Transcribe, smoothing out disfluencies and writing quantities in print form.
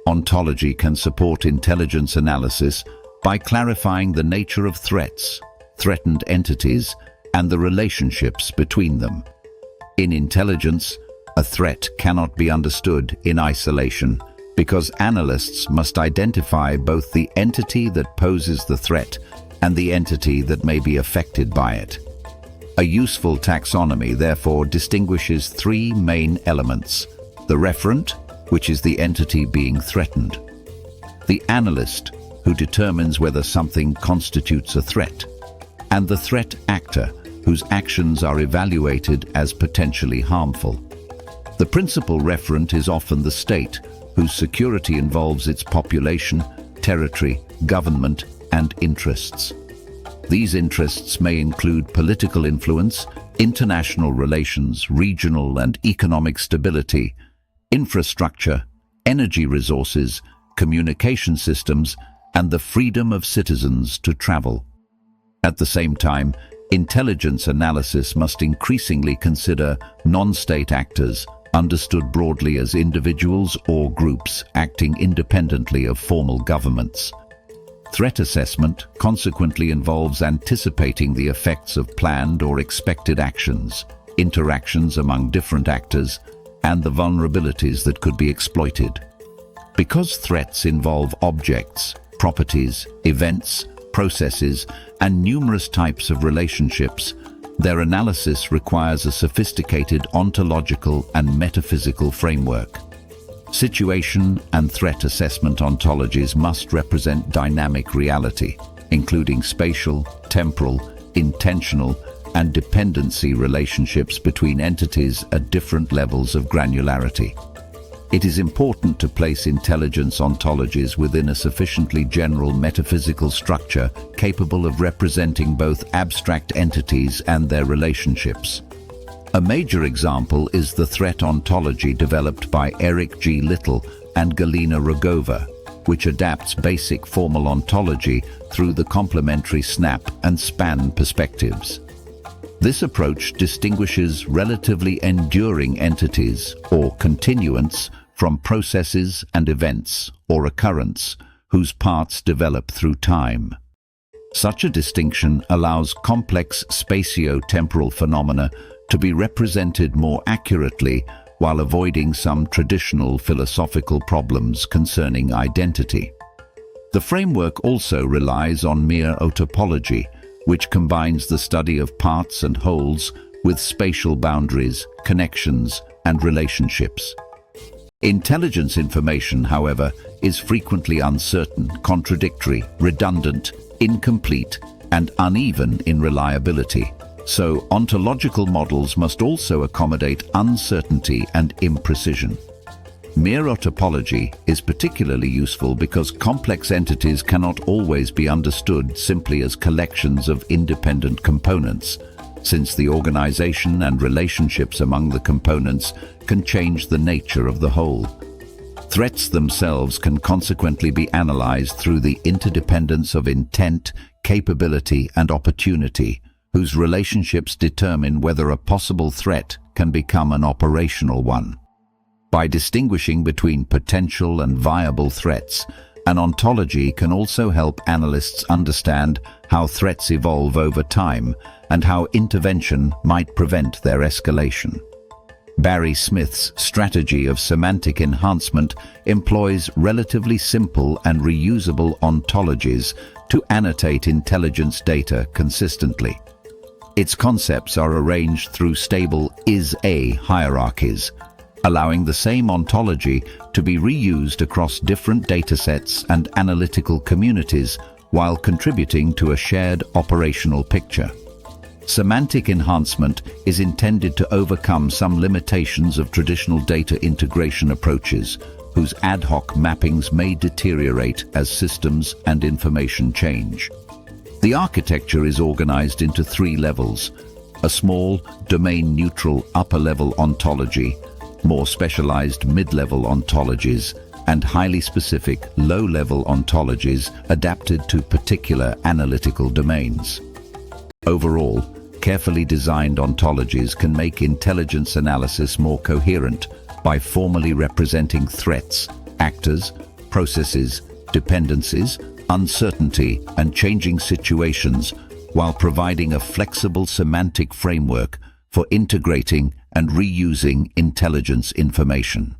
Ontology can support intelligence analysis by clarifying the nature of threats, threatened entities, and the relationships between them. In intelligence, a threat cannot be understood in isolation because analysts must identify both the entity that poses the threat and the entity that may be affected by it. A useful taxonomy, therefore, distinguishes three main elements: the referent, which is the entity being threatened; the analyst, who determines whether something constitutes a threat; and the threat actor, whose actions are evaluated as potentially harmful. The principal referent is often the state, whose security involves its population, territory, government, and interests. These interests may include political influence, international relations, regional and economic stability, infrastructure, energy resources, communication systems, and the freedom of citizens to travel. At the same time, intelligence analysis must increasingly consider non-state actors, understood broadly as individuals or groups acting independently of formal governments. Threat assessment consequently involves anticipating the effects of planned or expected actions, interactions among different actors, and the vulnerabilities that could be exploited. Because threats involve objects, properties, events, processes, and numerous types of relationships, their analysis requires a sophisticated ontological and metaphysical framework. Situation and threat assessment ontologies must represent dynamic reality, including spatial, temporal, intentional, and dependency relationships between entities at different levels of granularity. It is important to place intelligence ontologies within a sufficiently general metaphysical structure capable of representing both abstract entities and their relationships. A major example is the threat ontology developed by Eric G. Little and Galina Rogova, which adapts basic formal ontology through the complementary snap and span perspectives. This approach distinguishes relatively enduring entities, or continuants, from processes and events, or occurrence, whose parts develop through time. Such a distinction allows complex spatio-temporal phenomena to be represented more accurately while avoiding some traditional philosophical problems concerning identity. The framework also relies on mere ontology, which combines the study of parts and wholes with spatial boundaries, connections, and relationships. Intelligence information, however, is frequently uncertain, contradictory, redundant, incomplete, and uneven in reliability. So, ontological models must also accommodate uncertainty and imprecision. Mere topology is particularly useful because complex entities cannot always be understood simply as collections of independent components, since the organization and relationships among the components can change the nature of the whole. Threats themselves can consequently be analyzed through the interdependence of intent, capability, and opportunity, whose relationships determine whether a possible threat can become an operational one. By distinguishing between potential and viable threats, an ontology can also help analysts understand how threats evolve over time and how intervention might prevent their escalation. Barry Smith's strategy of semantic enhancement employs relatively simple and reusable ontologies to annotate intelligence data consistently. Its concepts are arranged through stable is-a hierarchies, allowing the same ontology to be reused across different datasets and analytical communities while contributing to a shared operational picture. Semantic enhancement is intended to overcome some limitations of traditional data integration approaches, whose ad hoc mappings may deteriorate as systems and information change. The architecture is organized into three levels: a small, domain-neutral upper-level ontology, more specialized mid-level ontologies, and highly specific low-level ontologies adapted to particular analytical domains. Overall, carefully designed ontologies can make intelligence analysis more coherent by formally representing threats, actors, processes, dependencies, uncertainty, and changing situations, while providing a flexible semantic framework for integrating and reusing intelligence information.